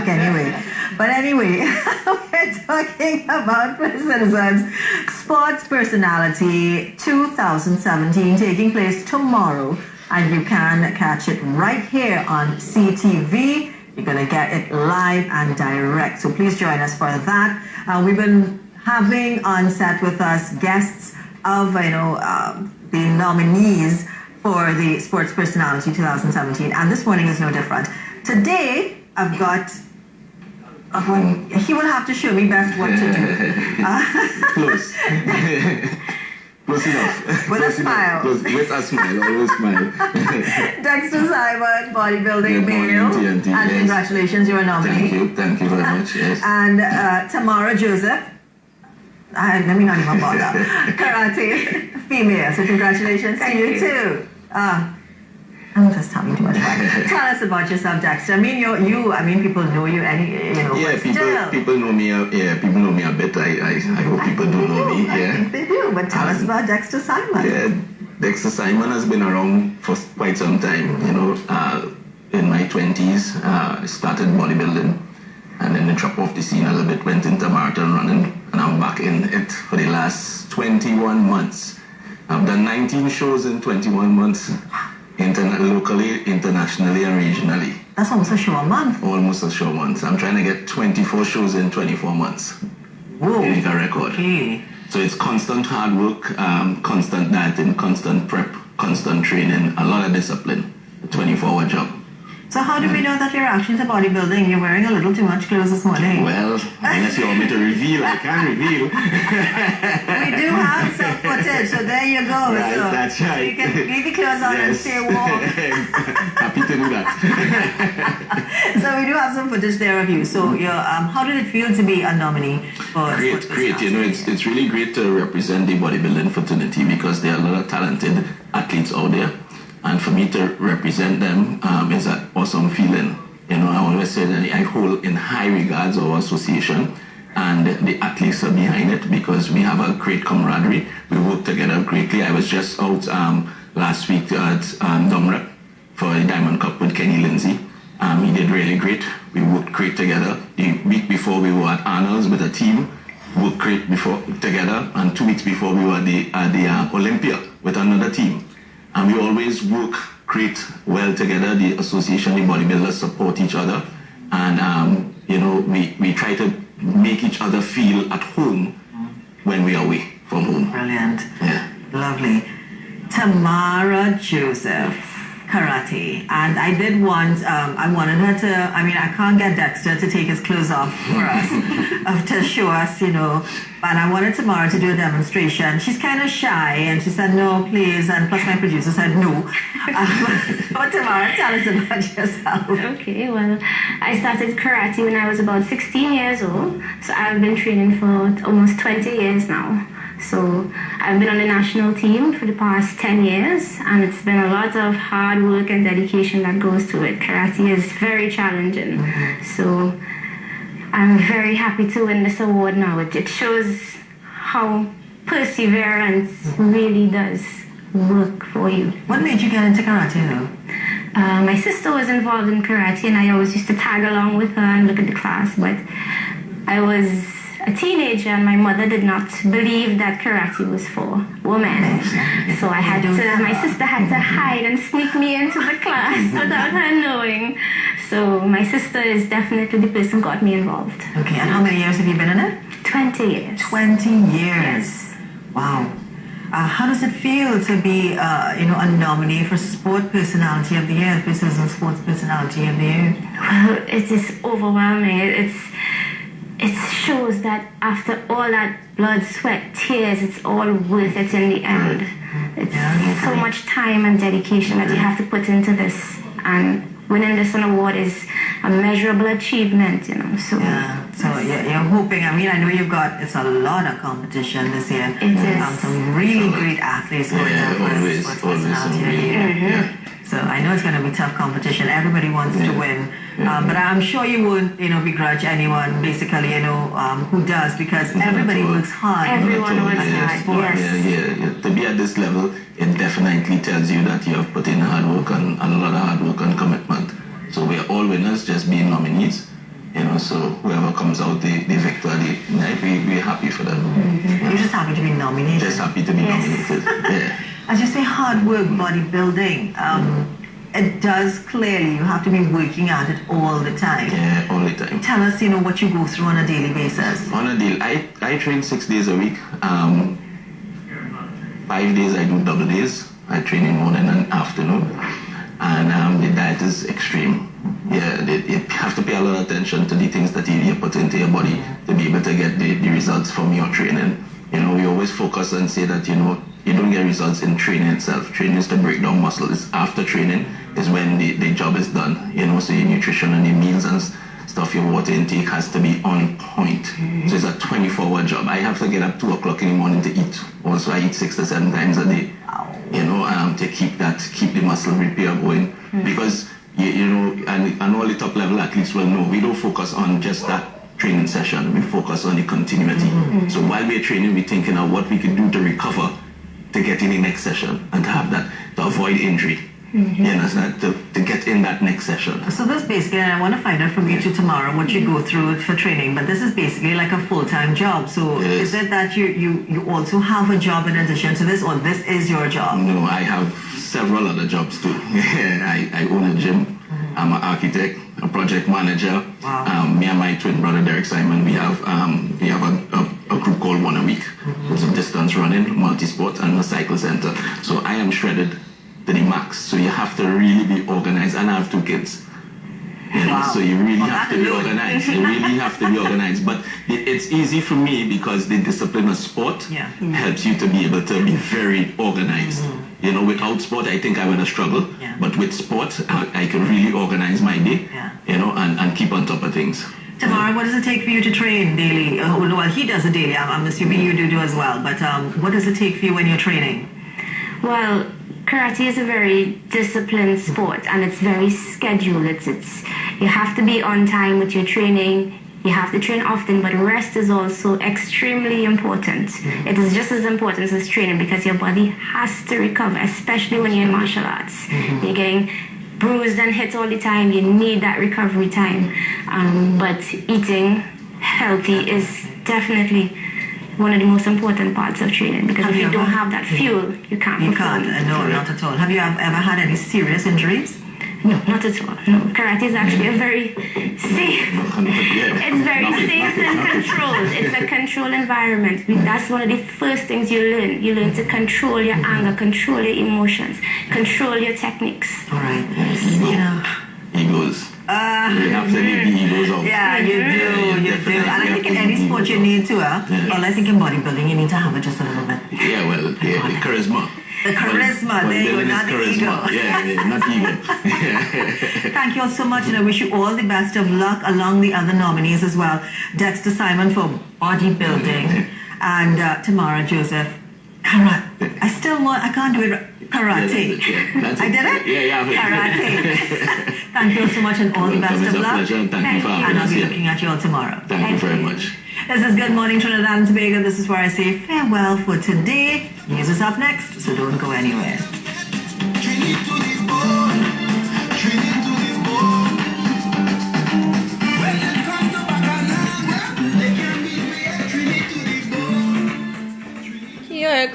Anyway, but anyway, we're talking about Citizens Sports Personality 2017 taking place tomorrow, and you can catch it right here on CTV. You're going to get it live and direct, so please join us for that. We've been having on set with us guests of the nominees for the Sports Personality 2017, and this morning is no different. Today I've got he will have to show me best what to do. Close. Close enough. With a smile. With a smile, always smile. Dexter Simon, bodybuilding male. And yes. Congratulations, you're a nominee. Thank you very much. Yes. And Tamara Joseph. Let me not even bother. Karate female. So congratulations to you too. I'm just talking too much. Tell us about yourself, Dexter. I mean, people know you, Yeah, people know me. People know me a bit. I hope people do know me. I think they do. But tell us about Dexter Simon. Yeah, Dexter Simon has been around for quite some time. In my 20s, I started bodybuilding, and then I dropped off the scene a little bit. Went into marathon running, and I'm back in it for the last 21 months. I've done 19 shows in 21 months. Locally, internationally, and regionally. That's almost a show a month. Almost a show a month. I'm trying to get 24 shows in 24 months. Whoa. To make a record. Okay. So it's constant hard work, constant dieting, constant prep, constant training, a lot of discipline. A 24-hour job. So how do we know that you're actually into bodybuilding? You're wearing a little too much clothes this morning. Well, unless you want me to reveal, I can reveal. We do have some footage, so there you go. Right, that's right. So you can leave the clothes on and stay warm. Happy to do that. So we do have some footage there of you. So how did it feel to be a nominee for Great. It's really great to represent the bodybuilding fraternity because there are a lot of talented athletes out there. And for me to represent them is an awesome feeling. I always say that I hold in high regards our association, and the athletes are behind it because we have a great camaraderie. We work together greatly. I was just out last week at Dumrep for the Diamond Cup with Kenny Lindsay. He did really great. We worked great together. The week before we were at Arnold's with a team, worked great together, and 2 weeks before we were at the Olympia with another team. And we always work great well together. The association, the bodybuilders support each other. And, we try to make each other feel at home when we are away from home. Brilliant. Yeah. Lovely. Tamara Joseph, karate. And I did want, I wanted her to, I can't get Dexter to take his clothes off for us, to show us, and I wanted Tamara to do a demonstration. She's kind of shy, and she said, no, please, and plus my producer said no. But Tamara, tell us about yourself. Okay, well, I started karate when I was about 16 years old, so I've been training for almost 20 years now. So I've been on the national team for the past 10 years, and it's been a lot of hard work and dedication that goes to it. Karate is very challenging. So I'm very happy to win this award now. It shows how perseverance really does work for you. What made you get into karate though? My sister was involved in karate, and I always used to tag along with her and look at the class, but I was a teenager, and my mother did not believe that karate was for women. So my sister had to hide and sneak me into the class without her knowing. So my sister is definitely the person who got me involved. Okay, and how many years have you been in it? 20 years. 20 years. Yes. Wow. How does it feel to be, a nominee for Sport Personality of the Year, Citizens Sports Personality of the Year? Well, it is overwhelming. It shows that after all that blood, sweat, tears, it's all worth it in the end. It's so much time and dedication that you have to put into this, and winning this award is a measurable achievement, So you're hoping. I know it's a lot of competition this year. It is. Some really great athletes going out for Sports Personality of the Year. So I know it's going to be tough competition. Everybody wants to win. But I'm sure you won't, begrudge anyone, basically, who does, because everybody works hard. Everyone works hard, yes. To be at this level, it definitely tells you that you have put in hard work and a lot of hard work and commitment. So we're all winners, just being nominees. so whoever comes out the victor the night, we're happy for them. You're just happy to be nominated. Just happy to be nominated. Yeah. As you say, hard work, bodybuilding. It does clearly, you have to be working at it all the time. Yeah, all the time. Tell us, what you go through on a daily basis. On a daily, I train 6 days a week. 5 days I do double days. I train in morning and afternoon. And the diet is extreme. Yeah, you have to pay a lot of attention to the things that you put into your body to be able to get the results from your training. We always focus and say that, you don't get results in training itself. Training is to break down muscles. After training is when the job is done. So your nutrition and your meals and stuff, your water intake has to be on point. So it's a 24-hour job. I have to get up 2 o'clock in the morning to eat. Also, I eat 6 to 7 times a day. To keep the muscle repair going. Because, and all the top level athletes will know, we don't focus on just that training session. We focus on the continuity. So while we're training, we're thinking of what we can do to recover to get in the next session and to have that, to avoid injury. You understand? To get in that next session. So this basically, and I want to find out from you too tomorrow what you go through for training, but this is basically like a full-time job. So is it that you also have a job in addition to this, or this is your job? No, I have several other jobs too. I own a gym. I'm an architect, a project manager. Wow. Me and my twin brother Derek Simon, we have a group called One a Week. It's a distance running, multi-sport, and a cycle center. So I am shredded to the max. So you have to really be organized, and I have 2 kids. Wow. So you really have to be organized. You really have to be organized. But it's easy for me because the discipline of sport helps you to be able to be very organized. Without sport, I think I would have struggled. But with sport, I can really organize my day, and keep on top of things. Tamara, what does it take for you to train daily? Well, he does it daily. I'm assuming you do as well. But what does it take for you when you're training? Well, karate is a very disciplined sport, and it's very scheduled. It's you have to be on time with your training. You have to train often, but rest is also extremely important. It is just as important as training because your body has to recover, especially when you're in martial arts. You're getting bruised and hit all the time. You need that recovery time. But eating healthy is definitely one of the most important parts of training, because if you don't have that fuel, you can't perform. No, not at all. Have you ever had any serious injuries? No, not at all. No, karate is actually a very safe. It's very safe and controlled. It's a controlled environment. That's one of the first things you learn. You learn to control your anger, control your emotions, control your techniques. All right. Egos. You have to leave the egos out. Yeah, you do. And I think in any sport you need to. Well, I think in bodybuilding you need to have it just a little bit. Yeah, well, the charisma. The charisma, there you go, not the ego. Not ego. Thank you all so much, and I wish you all the best of luck along the other nominees as well. Dexter Simon for bodybuilding, and Tamara Joseph, karate. I can't do it. Karate. I did it? Yeah. Karate. Thank you all so much, and all the best of luck. Pleasure, and thank you for having And I'll us be here. looking at you all tomorrow. Thank you very much. This is Good Morning Trinidad and Tobago. This is where I say farewell for today. News is up next, so don't go anywhere. Yeah,